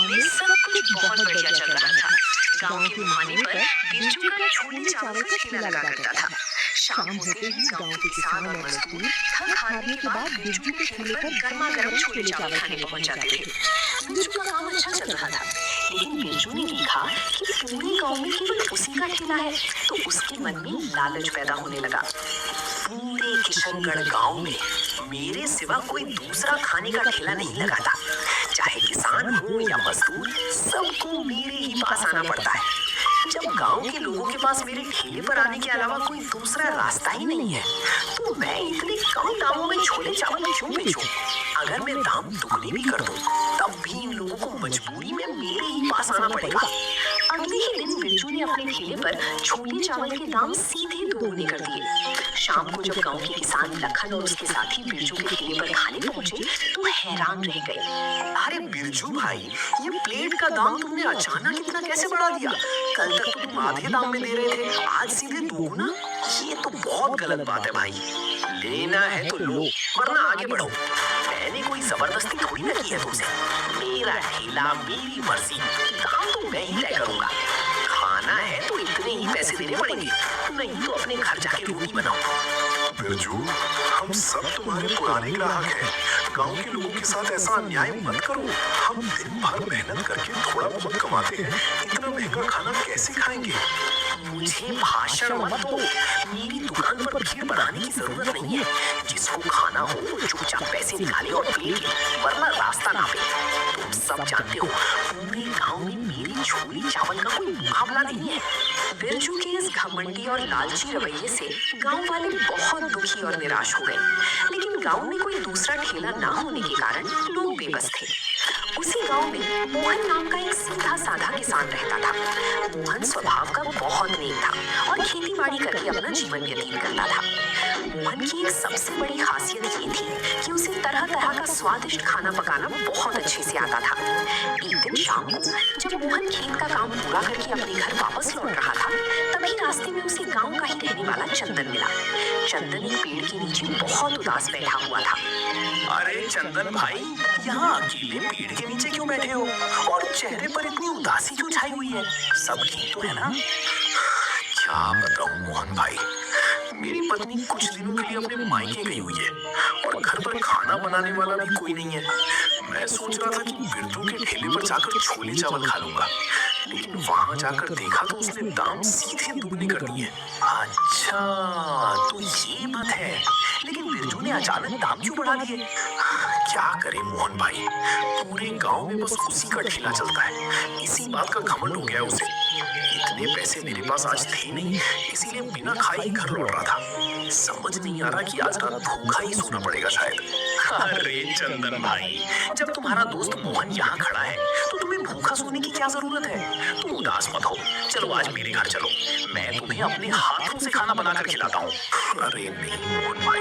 में सब कुछ बहुत बढ़िया चल रहा था। गांव के मुहाने पर बिरजू का छोले चावल का ठेला लगा करता था। शाम होते ही गांव के किसान और मजदूर थक हारने के बाद बिरजू के ठेले पर गर्मा गर्म छोले चावल खाने पहुंच जाते थे। बिरजू का काम अच्छा चल रहा था, लेकिन बिरजू ने देखा कि पूरे गांव में केवल उसी का ठेला है, तो उसके मन में लालच पैदा होने लगा। पूरे किशनगढ़ गांव में मेरे सिवा कोई दूसरा खाने का ठेला नहीं लगाता। चाहे किसान हो या मजदूर, सबको मेरे ही पास आना पड़ता है। जब गांव के लोगों के पास मेरे ठेले पर आने के अलावा कोई दूसरा रास्ता ही नहीं है, तो मैं इतने कम दामों में छोले चावल क्यों बेचूं? अगर मैं दाम दुगने भी कर दूं, तब भी इन लोगों को मजबूरी में मेरे ही पास आना पड़ेगा। अगले ही दिन बिरजू ने अपने ठेले पर छोले चावल के दाम सीधे दोगुने कर दिए। शाम को जब गांव के किसान लखन और उसके साथी बिरजू के ठेले पर खाने पहुंचे, तो हैरान रह गए। अरे बिरजू भाई, ये प्लेट का दाम तुमने अचानक इतना कैसे बढ़ा दिया? कल तक तो तुम आधे दाम में दे रहे थे, आज सीधे दोगुना। ये तो बहुत गलत बात है भाई। लेना है तो लो, वरना आगे बढ़ो। मैंने कोई जबरदस्ती थोड़ी ना की है तुमसे। मेरा ठेला, मेरी मर्जी, दाम तो मैं ही तय करूंगा। खाना है तो इतने ही पैसे देने पड़ेंगे, नहीं तो अपने घर जाके रोटी बनाओ। बिरजू, हम सब तुम्हारे पुराने ग्राहक हैं। गांव के लोगों के साथ ऐसा अन्याय मत करो। हम दिन भर मेहनत करके थोड़ा बहुत कमाते हैं, इतना महंगा खाना कैसे खाएंगे? मुझे भाषण मत दो। मेरी दुकान पर भीड़ बढ़ाने की जरूरत नहीं है। जिसको खाना हो वो चुपचाप पैसे निकाले और प्लेट ले, वरना रास्ता ना पे। तुम सब जानते हो, पूरे गांव में मेरे छोले चावल का कोई मुकाबला नहीं है। बिरजू के इस घमंडी और लालची रवैये से गांव वाले बहुत दुखी और निराश हो गए। लेकिन गांव में कोई दूसरा ठेला ना होने के कारण लोग बेबस थे। उसी गांव में मोहन नाम का एक सीधा साधा किसान रहता था। मोहन स्वभाव का बहुत नेक था और खेती बाड़ी करके अपना जीवन व्यतीत करता था। मोहन की एक सबसे बड़ी खासियत ये थी कि उसे तरह तरह का स्वादिष्ट खाना पकाना बहुत अच्छे से आता था। एक दिन शाम को जब मोहन खेत का काम पूरा करके अपने घर वापस लौट रहा था, तभी रास्ते में उसे गांव का ही रहने वाला चंदन मिला। चंदन एक पेड़ के नीचे बहुत उदास बैठा हुआ था। अरे चंदन भाई, यहाँ अकेले पेड़ के नीचे क्यों बैठे हो? और चेहरे पर इतनी उदासी क्यों छाई हुई है? सब ठीक तो है ना? क्या बताऊं मोहन भाई, मेरी पत्नी कुछ दिनों के लिए अपने मायके गई हुई है और घर पर खाना बनाने वाला भी कोई नहीं है। मैं सोच रहा था कि बिरजू के ठेले पर जाकर छोले चावल खा लूंगा, लेकिन वहां जाकर देखा तो उसने दाम सीधे दुगने कर दिए। अच्छा, तो ये बात है। लेकिन बिरजू ने अचानक दाम क्यों बढ़ा दिए? क्या करे मोहन भाई, पूरे गांव में बस उसी का ठेला चलता है। इसी बात का घमंड हो गया उसे। इतने पैसे मेरे पास आज थे नहीं, इसीलिए बिना खाए ही घर लौट रहा था। समझ नहीं आ रहा कि आज रात भूखा ही सोना पड़ेगा शायद। अरे चंदन भाई, जब तुम्हारा दोस्त मोहन यहाँ खड़ा है तो तुम्हें भूखा सोने की क्या जरूरत है? तुम उदास मत हो, चलो आज मेरे घर चलो, मैं तुम्हें अपने हाथों से खाना बनाकर खिलाता हूँ। अरे नहीं मोहन भाई,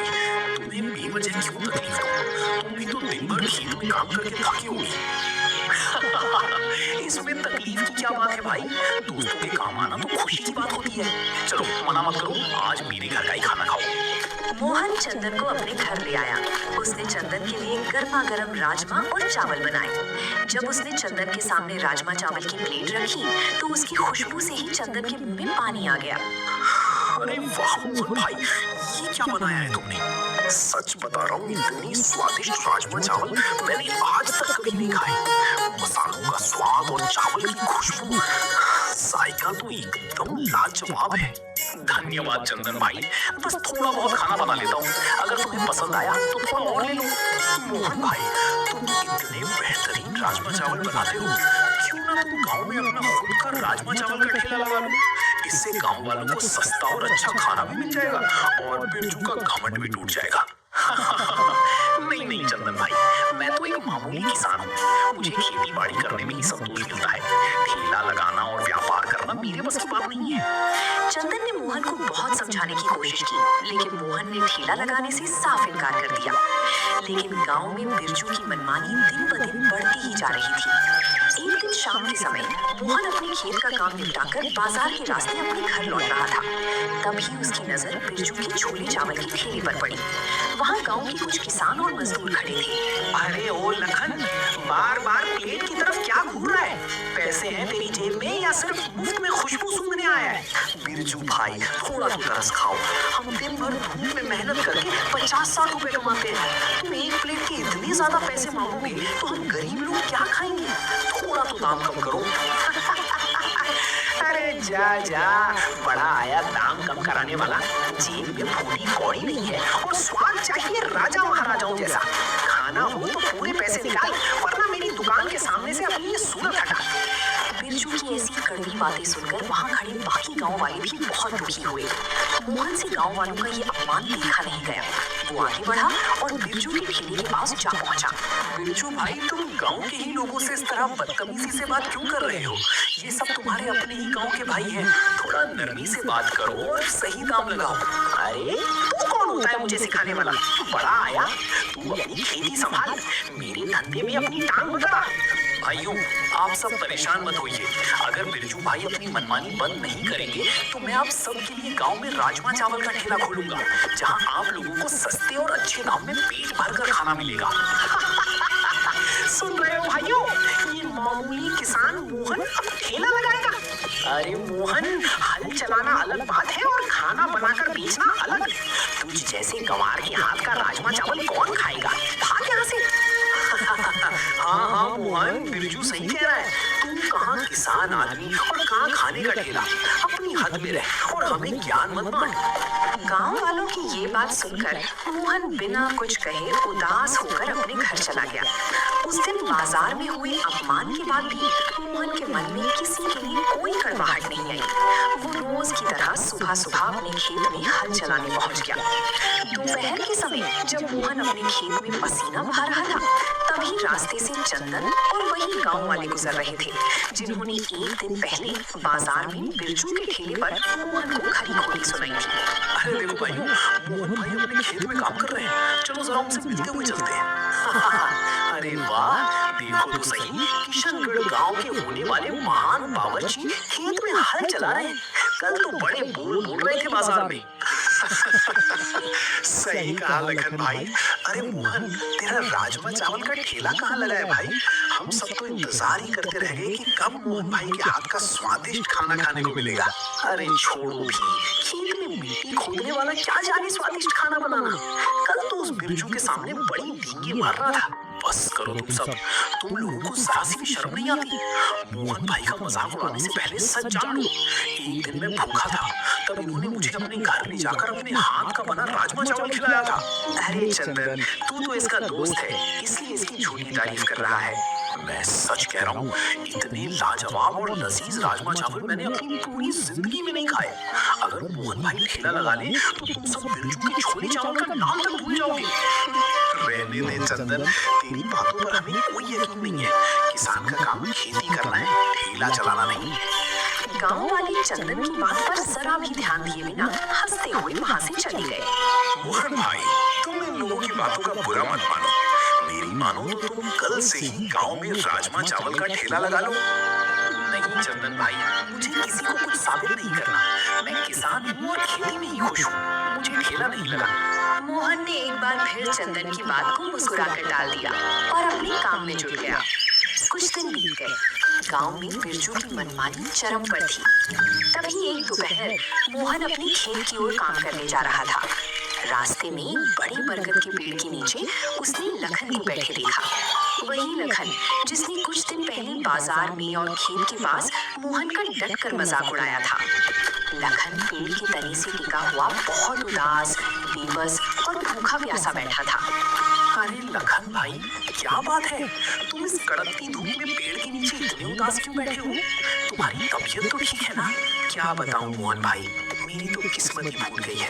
तुम्हें बेवजह क्यों तकलीफ दो? तुम भी तो दिन भर खेत में काम करके थके होगी। इसमें तकलीफ की क्या बात है भाई? दोस्तों के काम आना तो खुशी की बात होती है। चलो मना मत करो, आज मेरे घर का ही खाना खाओ। मोहन चंदन को अपने घर ले आया। उसने चंदन के लिए गर्मा गर्म राजमा और चावल बनाए। जब उसने चंदन के सामने राजमा चावल की प्लेट रखी, तो उसकी खुशबू से ही चंदन के मुंह में पानी आ गया। अरे वाह मोहन भाई, ये क्या बनाया है तुमने? सच बता रहा हूँ, इतनी स्वादिष्ट राजमा चावल मैंने आज तक कभी नहीं खाए। मसालों का स्वाद और चावल की खुशबू, जायका तो एकदम लाजवाब है। धन्यवाद चंदन भाई, बस थोड़ा बहुत खाना बना लेता हूँ, अगर तुम्हें पसंद आया तो थोड़ा और ले लो। मोहन भाई, तुम इतने बेहतरीन राजमा चावल बनाते हो, क्यों ना तुम गांव में अपना खुद का राजमा चावल का ठेला लगा लो? इससे गांव वालों को सस्ता और अच्छा खाना भी मिल जाएगा और बिरजू का घमंड भी टूट जाएगा। नहीं नहीं चंदन भाई, मैं तो एक मामूली किसान हूँ, मुझे खेती बाड़ी करने में ही संतोष मिलता है। ठेला लगाना और व्यापार करना मेरे बस की बात नहीं है। चंदन ने मोहन को बहुत समझाने की कोशिश की, लेकिन मोहन ने ठेला लगाने से साफ इनकार कर दिया। लेकिन गांव में बिरजू की मनमानी दिन ब दिन बढ़ती ही जा रही थी। एक दिन शाम के समय मोहन अपने खेत का काम निपटाकर बाजार के रास्ते अपने घर लौट रहा था। तभी उसकी नजर बिरजू के छोले चावल के ठेले पर पड़ी। वहाँ गांव के कुछ किसान और मजदूर खड़े थे। अरे ओ लखन, बार बार प्लेट की तरफ क्या घूर रहा सिर्फ मुफ्त में खुशबू सूंघने आया है? बिरजू भाई थोड़ा तो तरस खाओ। हम दिन भर धूप में मेहनत करके 50-60 रुपए कमाते हैं। तुम एक प्लेट के इतने ज्यादा पैसे मांगोगे तो हम गरीब लोग क्या खाएंगे? थोड़ा तो दाम कम करो। अरे जा जा, बड़ा आया दाम कम कराने वाला। जेब में फूटी कौड़ी नहीं है और स्वाद चाहिए राजा महाराजाओं जैसा। खाना हो तो पूरे पैसे निकाल, वरना मेरी दुकान के सामने से अपनी ये सूरत हटा। बिरजू की ऐसी कड़वी बातें सुनकर वहां खड़े बाकी गांव वाले भी बहुत दुखी हुए। मोहन से गांव वालों का ये अपमान देखा नहीं गया। वो आगे बढ़ा और बिरजू के ठेले के पास जा पहुंचा। बिरजू भाई, तुम गांव के ही लोगों से इस तरह बदतमीजी से बात क्यों कर रहे हो? ये सब तुम्हारे अपने ही गांव के भाई हैं। थोड़ा नरमी से बात करो और सही दाम लगाओ। अरे तू कौन होता है मुझे सिखाने वाला? बड़ा आया, तू अपनी खेती संभाल, मेरे धंधे में अपनी टांग मत अड़ा। भाइयों, आप सब परेशान मत होइए। अगर बिरजू भाई अपनी मनमानी बंद नहीं करेंगे तो मैं आप सब के लिए गांव में राजमा चावल का ठेला खोलूंगा, जहां आप लोगों को सस्ते और अच्छे दाम में पेट भरकर खाना मिलेगा। सुन रहे हो भाइयों, ये मामूली किसान मोहन अब ठेला लगाएगा। अरे मोहन, हल चलाना अलग बात है और खाना बनाकर बेचना अलग। तुझ जैसे गंवार के हाथ का राजमा चावल कौन खाएगा? भाग यहाँ से। हाँ हाँ मोहन, बिरजू सही कह रहा है। तुम कहाँ किसान आदमी और कहाँ खाने का ठेला। अपनी हद में रह और हमें ज्ञान मत बांट। गांव वालों की ये बात सुनकर मोहन बिना कुछ कहे उदास होकर अपने घर चला गया। उस दिन बाजार में हुए अपमान के बाद भी मोहन के मन में किसी के लिए कोई कड़वाहट नहीं आई। वो रोज की तरह सुबह सुबह अपने खेत में हल चलाने पहुंच गया। दोपहर के समय जब मोहन अपने खेत में पसीना बहा रहा था, तभी रास्ते से चंदन और वही गांव वाले गुजर रहे थे, जिन्होंने एक दिन पहले बाजार में बिरजू के ठेले पर मोहन को खरी खोटी सुनाई थी। अरे देखो भाइयों, मोहन भाई अपने खेत में काम कर रहे हैं। चलो जरा उनसे मिलते हुए चलते हैं। अरे वाह, देखो तो सही, किशनगढ़ गांव के होने वाले महान बावर्ची खेत में हल चला रहे हैं। कल तो बड़े बोल बोल रहे थे बाजार में। सही कहा लखन भाई। अरे मोहन, तेरा राजमा चावल का ठेला कहाँ लगा है भाई? हम सब तो इंतजार ही करते रह गए कि कब मोहन भाई के हाथ का स्वादिष्ट खाना खाने को मिलेगा। अरे छोड़ो भी, खेत में मिट्टी खोदने वाला क्या जाने स्वादिष्ट खाना बनाना। कल तो उस बिरजू के सामने बड़ी डींगे मार रहा था। बस करो तुम सब, तुम लोगों को जरा सी भी शर्म नहीं आती? मोहन भाई का मजाक उड़ाने से पहले सच जान लो, एक दिन मैं भूखा था, तब इन्होंने मुझे अपने घर ले जाकर अपने हाथ का बना राजमा चावल खिलाया था। अरे चंदन, तू तो इसका दोस्त है, इसलिए इसकी झूठी तारीफ कर रहा है। मैं सच कह रहा हूँ, इतने लाजवाब और लजीज राजमा चावल मैंने अपनी पूरी जिंदगी में नहीं खाए। अगर मोहन भाई ठेला लगा ले तो तुम सब बिरजू के छोले चावल का नाम तक भूल जाओगे। रहने दे चंदन, तेरी बातों पर हमें कोई यकीन नहीं है। किसान का काम खेती करना है, ठेला चलाना नहीं। गांव वाले चंदन की बात पर जरा भी ध्यान दिए बिना हंसते हुए वहां से चले गए। मोहन भाई, तुम इन लोगों की बातों का बुरा मत मानो। मेरी मानो तो तुम कल से ही गांव में राजमा चावल का ठेला लगा लो। नहीं चंदन भाई, मुझे किसी को कुछ साबित नहीं करना। मैं किसान हूँ और खेती में ही खुश हूँ, मुझे ठेला नहीं लगा। मोहन ने एक बार फिर चंदन की बात को मुस्कुराकर टाल दिया और अपने काम में जुट गया। कुछ दिन बीत गए। गांव में बिरजू की मनमानी चरम पर थी। तभी एक दोपहर मोहन अपने खेत की ओर काम करने जा रहा था। रास्ते में बड़े बरगद के पेड़ के नीचे उसने लखन को बैठे देखा। वही लखन जिसने कुछ दिन पहले बाजार में और खेत के पास मोहन का डट कर मजाक उड़ाया था। लखन पेड़ के तने से टिका हुआ बहुत उदास, बेबस और भूखा प्यासा बैठा था। अरे लखन भाई, क्या बात है? तुम इस कड़कती धूप में पेड़ के नीचे इतने उदास क्यों बैठे हो? तुम्हारी तबीयत तो ठीक है ना? क्या बताऊं मोहन भाई, मेरी तो किस्मत ही फूट गई है।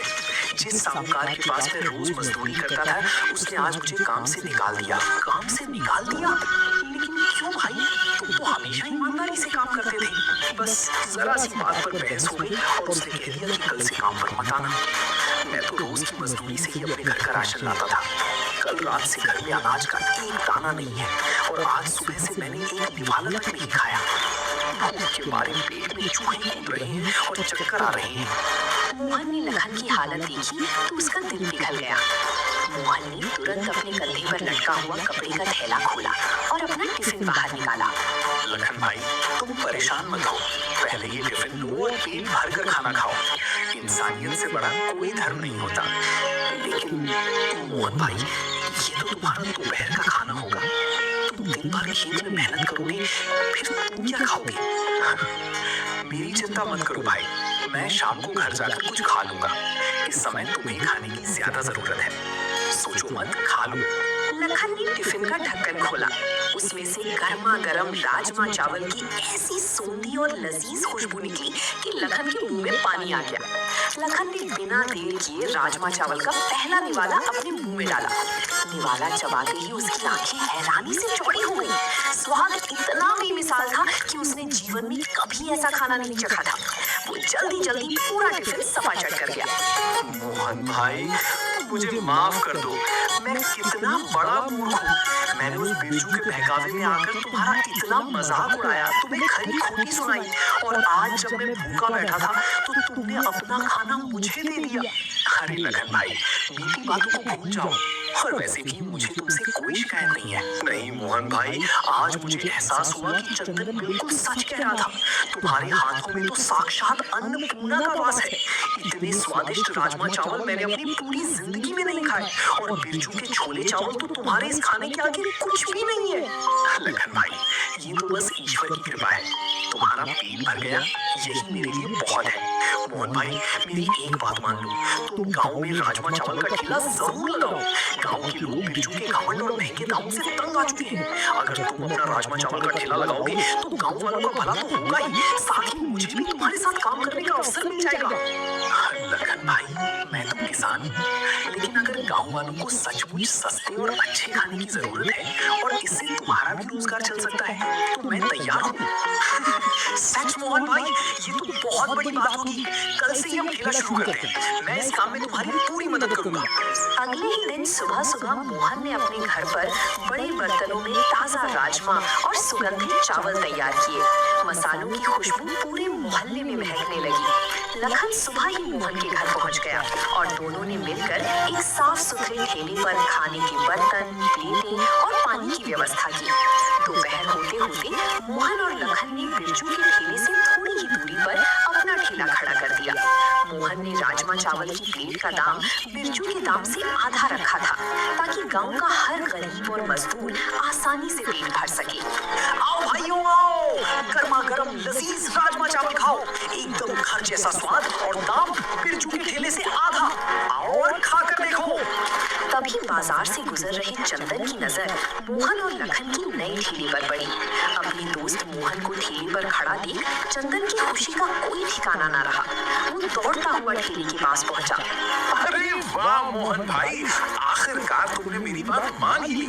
जिस साहूकार के पास मैं रोज मजदूरी करता था, उसने आज मुझे काम से निकाल दिया। काम से निकाल दिया? लेकिन क्यों भाई? तुम तो हमेशा ईमानदारी से काम करते थे। बस जरा सी बात पर बहस हो गई और उसने कह दिया कि कल से काम पर मत आना। मैं तो रोज की मजदूरी से ही अपने घर का राशन लाता था। कल रात से घर में अनाज का एक दाना नहीं है और आज सुबह से मैंने एक निवाला तक नहीं खाया। भूख के मारे पेट में चूहे कूद रहे हैं और चक्कर आ रहे हैं। मोहन ने लखन की हालत देखी तो उसका दिल पिघल गया। मोहन ने तुरंत अपने कंधे पर लटका हुआ कपड़े का थैला खोला और अपना टिफिन बाहर निकाला। लखन भाई तुम परेशान मत हो, पहले ये टिफिन लो और पेट भर कर खाना खाओ। इंसानियत से बड़ा कोई धर्म नहीं होता। लेकिन मोहन भाई, ये तो तुम्हारा दोपहर का खाना होगा। तुम दिन भर खेत में मेहनत करोगे, फिर तुम क्या खाओगे? मेरी चिंता मत करो भाई, मैं शाम को घर जाकर कुछ खा लूंगा। इस समय तुम्हें खाने की ज्यादा जरूरत है, सोचो मत, खा लो। लखन ने टिफिन का ढक्कन खोला। उसमें से गर्मा गर्म राजमा चावल की ऐसी सोंधी और लजीज खुशबू निकली कि लखन के मुंह में पानी आ गया। लखन ने बिना देर किए राजमा चावल का पहला निवाला अपने मुंह में डाला। निवाला चबाते ही उसकी आंखें हैरानी से चौड़ी हो गई। स्वाद इतना बेमिसाल था कि उसने जीवन में कभी ऐसा खाना नहीं चखा था। वो जल्दी जल्दी पूरा टिफिन सफाचट कर गया। मोहन भाई, मुझे माफ कर दो, मैं कितना बड़ा मूर्ख हूँ। मैंने उस बिरजू के बहकावे में आकर तुम्हारा इतना मजाक उड़ाया, तुम्हें खरी खोटी सुनाई, और आज जब मैं भूखा बैठा था तो तुमने अपना खाना मुझे दे दिया। अरे लखन भाई, बीती बातों को भूल जाओ, और वैसे भी मुझे तुमसे कोई शिकायत नहीं है। नहीं मोहन भाई, आज मुझे एहसास हुआ कि चंदन बिल्कुल सच कह रहा था। तुम्हारे हाथों में तो साक्षात अन्नपूर्णा का वास है। इतने स्वादिष्ट राजमा चावल मैंने अपनी पूरी जिंदगी में नहीं खाए, और बिरजू के छोले चावल तो तुम्हारे इस खाने के आगे कुछ भी नहीं है। लखन भाई, ये तो बस ईश्वर की कृपा है। तुम्हारा पेट भर गया, यही मेरे लिए बहुत है। मोहन भाई, मेरी एक बात मान लो, तुम गांव में राजमा चावल का ठेला जरूर लगाओ। गांव के लोग बिरजू के घमंड और महंगे दामों से तंग आ चुके हैं। अगर तुम अपना राजमा चावल का ठेला लगाओगे तो गांव वालों का भला तो होगा ही, साथ ही मुझे भी तुम्हारे साथ काम करने का अवसर मिल जाएगा। लखन भाई, मैं तो किसान हूँ, लेकिन अगर गांव वालों को सचमुच सस्ते और अच्छे खाने की जरूरत है और इससे तुम्हारा भी रोजगार चल सकता है, तो मैं तैयार हूँ। सच मोहन भाई, ये तो बहुत बड़ी बात होगी। कल से ही हम ठेला शुरू करते हैं। मैं इस काम में तुम्हारी पूरी मदद करूंगा। अगले ही दिन सुबह सुबह मोहन ने अपने घर पर बड़े बर्तनों में ताजा राजमा और सुगंधित चावल तैयार किए। मसालों की खुशबू पूरे मोहल्ले में महकने लगी। लखन सुबह ही मोहन के घर पहुंच गया और दोनों ने मिलकर एक साफ सुथरे ठेले पर खाने के बर्तन, प्लेटें और पानी की व्यवस्था की। दोपहर होते होते मोहन और लखन ने बिरजू के ठेले से थोड़ी ही दूरी पर अपना ठेला खड़ा कर दिया। मोहन ने राजमा चावल की प्लेट का दाम बिरजू के दाम से आधा रखा था, ताकि गांव का हर गरीब और मजदूर आसानी से पेट भर सके। आओ भाइयों आओ, गर्मा गर्म लजीज राजमा चावल खाओ, एकदम घर जैसा स्वाद और दाम बिरजू के ठेले से आधा। आओ और खाकर देखो। तभी बाजार से गुजर रहे चंदन की नजर मोहन और लखन की नई ठेले पर पड़ी। अपने दोस्त मोहन को ठेले पर खड़ा देख चंदन की खुशी का कोई ठिकाना ना रहा। वो दौड़ता हुआ ठेले के पास पहुंचा। अरे वाह मोहन भाई, आखिरकार तुमने मेरी बात मान ही ली।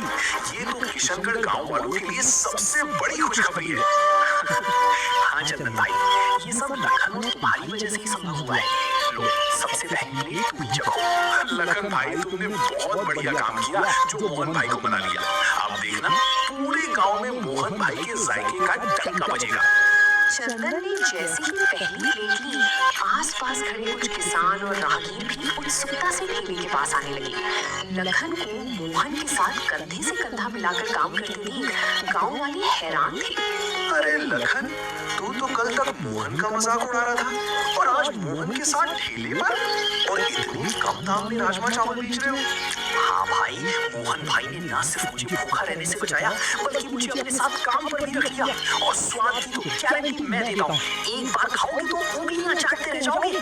ये तो किशनगढ़ गांव वालों के लिए सबसे बड़ी खुशखबरी है। हाँ चंदन भाई, ये सब लखन और तुम्हारी वजह से ही संभव हुआ है। लो, सबसे पहले प्लेट तुम चखो। लखन भाई, तुमने बहुत बढ़िया काम किया जो मोहन भाई को मना लिया। अब देखना, पूरे गांव में मोहन भाई के जायके का डंका बजेगा। चंदन ने जैसे ही पहली प्लेट ली, आसपास खड़े कुछ किसान और राहगीर भी उत्सुकता से ठेले के पास आने लगे। लखन को मोहन के साथ कंधे से कंधा मिलाकर काम करते देख गांव वाले हैरान थे। अरे लखन, तू तो कल तक मोहन का मजाक उड़ा रहा था और आज मोहन के साथ ठेले पर और इतनी कम दाम में राजमा चावल बेच रहे हो। हाँ भाई, मोहन भाई ने ना सिर्फ मुझे भूखा रहने से बचाया, बल्कि मुझे अपने साथ काम पर भी रख लिया। और स्वाद की तो गारंटी मैं देता हूँ, एक बार खाओगे तो उंगलियां चाटते रह जाओगे।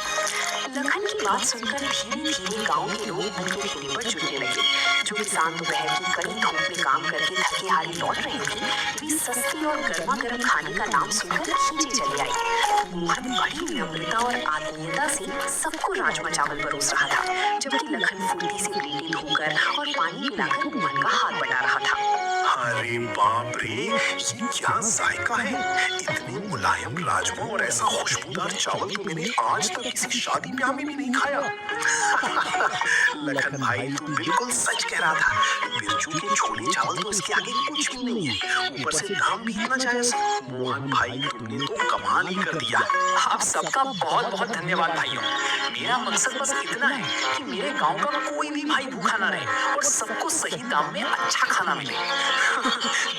लखन की बात सुनकर धीरे धीरे गांव के लोग उनके ठेले पर जुटने लगे। जो किसान दोपहर की कड़ी धूप में काम करके थके हारे लौट रहे थे, वे सस्ते और गर्मा गर्म खाने का नाम सुनकर खींचे चले आए। मोहन बड़ी विनम्रता और आत्मीयता से सबको राजमा चावल परोस रहा था, जबकि लखन फुर्ती से प्लेटें धोकर और पानी पिलाकर मोहन का हाथ बटा रहा था। अरे बाप रे, ये क्या जायका है। इतने मुलायम राजमा और ऐसा खुशबूदार चावल तो मैंने आज तक किसी शादी ब्याह में भी नहीं खाया। लखन भाई, तू बिल्कुल सच कह रहा था। बिरजू के छोले चावल तो इसके आगे कुछ भी नहीं है, ऊपर से दाम भी इतना जायज। मोहन भाई, तुमने तो कमाल ही कर दिया। आप सबका बहुत बहुत धन्यवाद भाइयों। मेरा मकसद बस इतना है कि मेरे गांव का कोई भी भाई भूखा ना रहे और सबको सही दाम में अच्छा खाना मिले।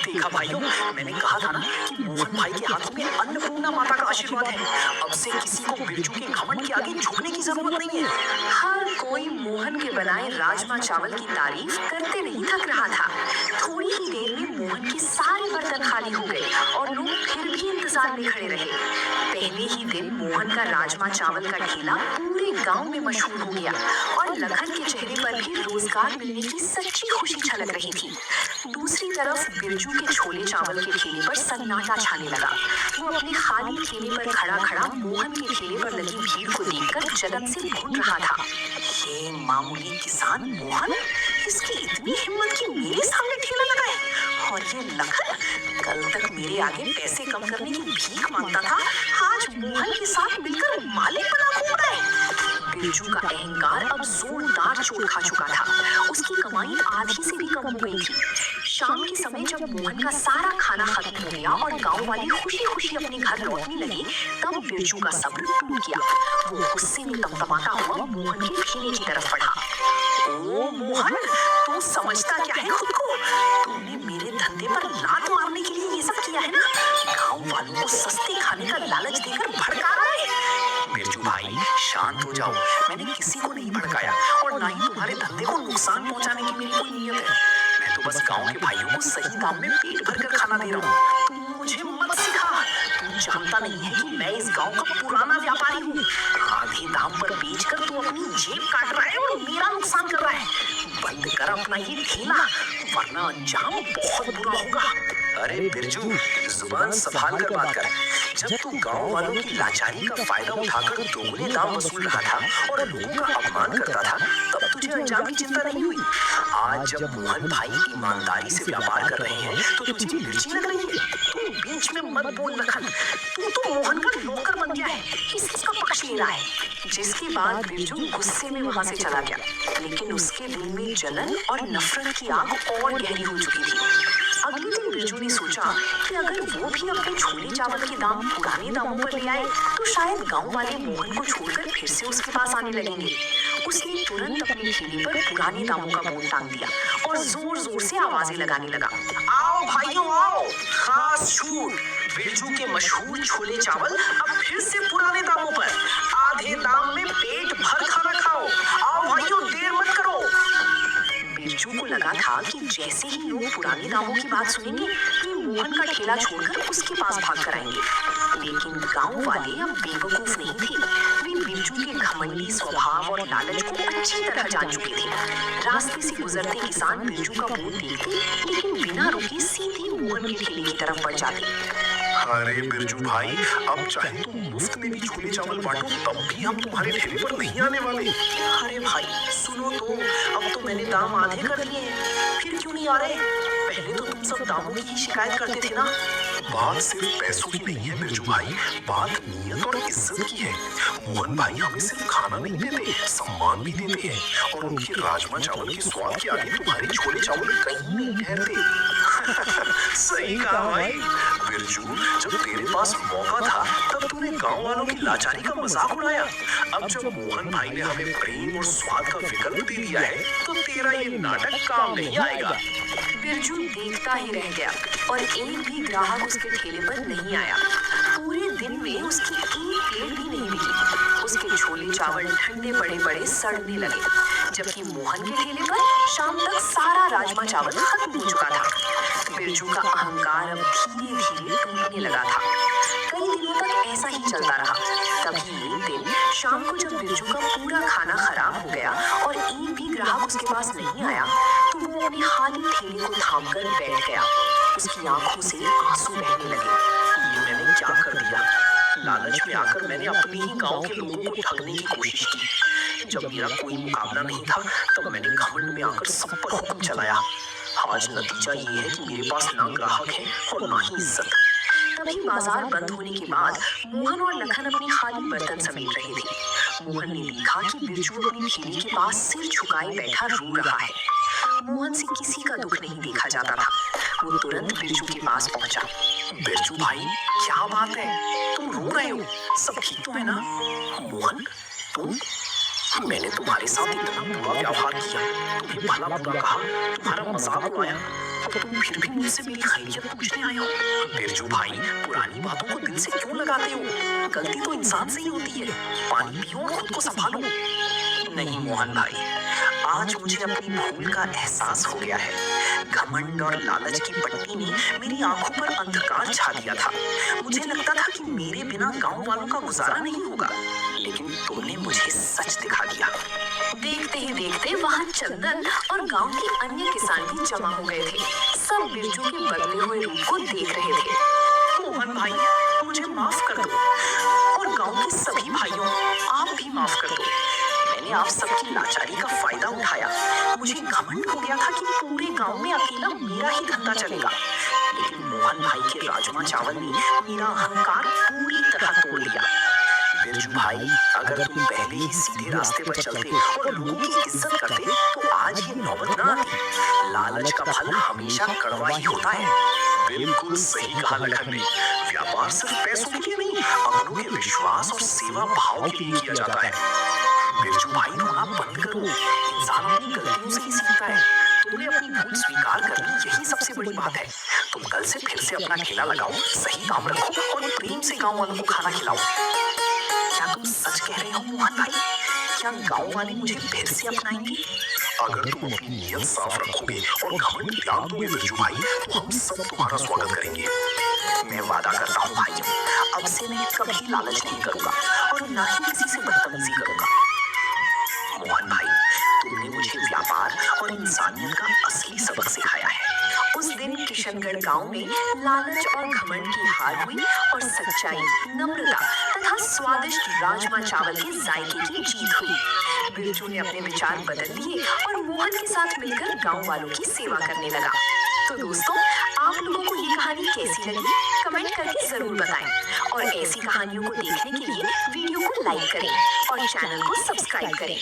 देखा भाइयों, मैंने कहा था ना कि मोहन भाई के हाथों में अन्नपूर्णा माता का आशीर्वाद है। अब से किसी को बिरजू के घमंड के आगे झुकने की जरूरत नहीं है। हर कोई मोहन के बनाए राजमा चावल की तारीफ करते नहीं थक रहा था। थोड़ी ही देर में मोहन के सारे बर्तन खाली हो गए और लोग फिर भी इंतजार में खड़े रहे। पहले ही दिन मोहन का राजमा चावल का ठेला पूरे गांव में मशहूर हो गया और लखन के चेहरे पर भी रोजगार मिलने की सच्ची खुशी छलक रही थी। दूसरी तरफ बिरजू के छोले चावल के ठेले पर सन्नाटा छाने लगा। वो अपने खाली ठेले पर खड़ा खड़ा मोहन के ठेले पर लगी भीड़ को देखकर जलन से भून रहा था। ये मामूली किसान मोहन, इसकी इतनी हिम्मत कि मेरे सामने ठेला लगाए। और ये लखन, कल तक मेरे आगे पैसे कम करने की भीख मांगता था, आज मोहन के साथ मिलकर मालिक बना घूम रहा है। बिरजू का अहंकार अब जोरदार चोट खा चुका था। उसकी कमाई आधी से भी कम हो गई थी। शाम के समय जब मोहन का सारा खाना खत्म हो गया और गांव वाले खुशी खुशी अपने घर लौटने लगे, तब बिरजू का सब्र टूट गया। वो गुस्से में तमतमाता हुआ मोहन के ठेले की तरफ बढ़ा। ओ मोहन, तू समझता क्या है खुद को? तूने मेरे धंधे पर लात मारने के लिए ये सब किया है ना? गांव वालों को सस्ते खाने का लालच देकर भड़का रहा है। बिरजू भाई, शांत हो जाओ। मैंने किसी को नहीं भड़काया और ना ही तुम्हारे धंधे को नुकसान पहुंचाने की मेरी कोई नीयत है। मैं तो बस गांव के भाइयों को सही दाम में पेट भरकर खाना दे रहा हूँ। तुम मुझे मत सिखा। तू जानता नहीं है कि मैं इस गांव का पुराना व्यापारी हूँ। आधे दाम पर बेचकर तू अपनी जेब काट रहा है और मेरा नुकसान कर रहा है। बंद कर अपना ये ठेला, वरना अंजाम बहुत बुरा होगा। अरे बिरजू, जुबान संभाल कर बात कर। जब तू गांव वालों की लाचारी का फायदा उठाकर दोगुने दाम वसूल रहा था और लोगों का अपमान करता था, तब तुझे अंजाम की चिंता नहीं हुई। आज जब मोहन भाई ईमानदारी से व्यापार कर रहे हैं तो तुझे मिर्ची लग रही है। तू बीच में मत बोल लखन, तू तो मोहन का नौकर बन गया है, किसका पक्ष ले रहा है? जिसके बाद बिरजू गुस्से में वहां से चला गया, लेकिन उसके दिल में जलन और नफरत की आग और गहरी हो चुकी थी। अगले दिन बिरजू ने सोचा कि अगर वो भी अपने छोले चावल के दाम पुराने दामों पर ले आए तो शायद गांव वाले मोहन को छोड़कर फिर से उसके पास आने लगेंगे। उसने तुरंत अपने ठेले पर पुराने दामों का बोर्ड टांग दिया और जोर जोर से आवाजें लगाने लगा। आओ भाइयों आओ, खास छूट, बिरजू के मशहूर छोले चावल अब फिर से पुराने दामों पर, आधे दाम में पेट भर खाना खाओ। आओ भाइयों, देर मत करो। बिरजू को लगा था कि जैसे ही लोग पुराने दामों की बात सुनेंगे, वे मोहन का ठेला छोड़कर उसके पास भाग कर आएंगे। लेकिन गांव वाले अब बेवकूफ नहीं थे। वे बिरजू के घमंडी स्वभाव और लालच को अच्छी तरह जान चुके थे। रास्ते से गुजरते किसान बिरजू का बोर्ड देखते, लेकिन बिना रुके सीधे मोहन के ठेले की तरफ बढ़ जाते। अरे बिरजू भाई, अब चाहे तुम मुफ्त में भी छोले चावल बांटो, तब भी हम तुम्हारे ठेले पर नहीं आने वाले। अरे भाई सुनो तो, अब तो मैंने दाम आधे कर दिए हैं, फिर क्यों नहीं आ रहे? पहले तो तुम सब दामों की ही शिकायत करते थे ना। बात सिर्फ पैसों की नहीं है बिरजू भाई, बात नियत और इज्जत की है। मोहन भाई हमें सिर्फ खाना नहीं देते, सम्मान भी देते हैं और उनके राजमा चावल के स्वाद के आगे तुम्हारे छोले चावल कहीं नहीं ठहरते। सही कहा भाई। बिरजू, जब तेरे पास मौका था तब तूने गांव वालों की लाचारी का मजाक उड़ाया। अब जब मोहन भाई ने हमें प्रेम और स्वाद का विकल्प दे दिया है तो तेरा ये नाटक काम नहीं आएगा। बिरजू देखता ही रह गया और एक भी ग्राहक उसके ठेले पर नहीं आया। पूरे दिन में उसकी एक प्लेट भी नहीं बिकी। उसके छोले चावल ठंडे पड़े पड़े सड़ने लगे, जबकि मोहन के ठेले पर शाम तक सारा राजमा चावल खत्म हो चुका था। बिरजू का अहंकार अब धीरे धीरे टूटने लगा था। कई दिनों तक ऐसा ही चलता रहा। तभी एक दिन शाम को जब बिरजू का पूरा खाना खराब हो गया और एक भी ग्राहक उसके पास नहीं आया, तो वो अपने खाली ठेले को थामकर बैठ गया। उसकी आंखों से आंसू बहने लगे। ये मैंने क्या कर दिया? लालच में आकर मैंने अपने ही गांव के लोगों को ठगने की कोशिश की। जब मेरा कोई मुकाबला नहीं था तब मैंने घमंड में आकर सब पर हुक्म चलाया। आज नतीजा ये है कि मेरे पास ना ग्राहक है और ना ही इज्जत। तभी बाजार बंद होने के बाद मोहन और लखन अपने खाली बर्तन समेट रहे थे। मोहन ने देखा कि बिरजू अपने ठेले के पास सिर झुकाए बैठा रो रहा है। मोहन से किसी का दुख नहीं देखा जाता था। वो तुरंत बिरजू के पास पहुंचा। बिरजू भाई, क्या बात है? तुम रो रहे हो? सब ठीक तो है ना? मोहन, तुम? मैंने तुम्हारे साथ इतना बुरा व्यवहार किया, तुम्हें भला बुरा कहा, तुम्हारा मजाक उड़ाया, तो तुम फिर भी मुझसे मेरी खैरियत पूछने आए हो? बिरजू भाई, पुरानी बातों को दिल से क्यों लगाते हो? गलती तो इंसान से ही होती है। पानी पियो और खुद को संभालो। नहीं मोहन भाई, आज मुझे अपनी भूल का एहसास हो गया है। घमंड और लालच की पट्टी ने मेरी आंखों पर अंधकार छा दिया था। मुझे लगता था कि मेरे बिना गांव वालों का गुजारा नहीं होगा, लेकिन तुमने मुझे सच दिखा दिया। देखते ही देखते वहाँ चंदन और गांव के अन्य किसान भी जमा हो गए थे। सब बिरजू के बदले हुए रूप को देख रहे थे। मोहन भाई, मुझे माफ कर दो, और गांव के सभी भाइयों, आप भी माफ कर दो। मैंने आप सबकी लाचारी का फायदा उठाया। मुझे घमंड हो गया था कि पूरे गांव में अकेला मेरा ही धंधा चलेगा, लेकिन मोहन भाई के राजमा चावल ने मेरा अहंकार पूरी तरह तोड़ दिया। बिरजू भाई, अगर तुम पहले ही सीधे रास्ते पर चलते और लोगों की इज्जत करते तो आज ये नौबत न आती। लालच का फल हमेशा कड़वा ही होता है। बिल्कुल सही कहा लखन ने। व्यापार सिर्फ पैसों के लिए नहीं, अपनों के विश्वास और सेवा भाव के लिए किया जाता है। बिरजू भाई, रोना बंद करो। इंसान अपनी गलतियों से ही सीखता है। तुमने अपनी भूल स्वीकार कर ली, यही सबसे बड़ी बात है। तुम कल से फिर से अपना ठेला लगाओ, सही काम रखो और प्रेम से गांव वालों को खाना खिलाओ। क्या तुम सच कह रहे हो मोहन भाई? क्या गांव वाले मुझे फिर से अपनाएंगे? अगर तुम अपनी नीयत साफ रखोगे और घमंड त्याग दोगे बिरजू भाई, तो हम सब तुम्हारा स्वागत करेंगे। मैं वादा करता हूँ भाइयों, अब से मैं कभी लालच नहीं करूंगा और ना ही किसी से बदतमीजी करूंगा। मोहन भाई, तुमने मुझे व्यापार और इंसानियत का असली सबक सिखाया है। उस दिन किशनगढ़ गांव में लालच और घमंड की हार हुई और सच्चाई, नम्रता तथा स्वादिष्ट राजमा चावल के जायके की जीत हुई। बिरजू ने अपने विचार बदल दिए और मोहन के साथ मिलकर गांव वालों की सेवा करने लगा। तो दोस्तों, आप लोगों को ये कहानी कैसी लगी? कमेंट करके जरूर बताएं और ऐसी कहानियों को देखने के लिए वीडियो को लाइक करें और चैनल को सब्सक्राइब करें।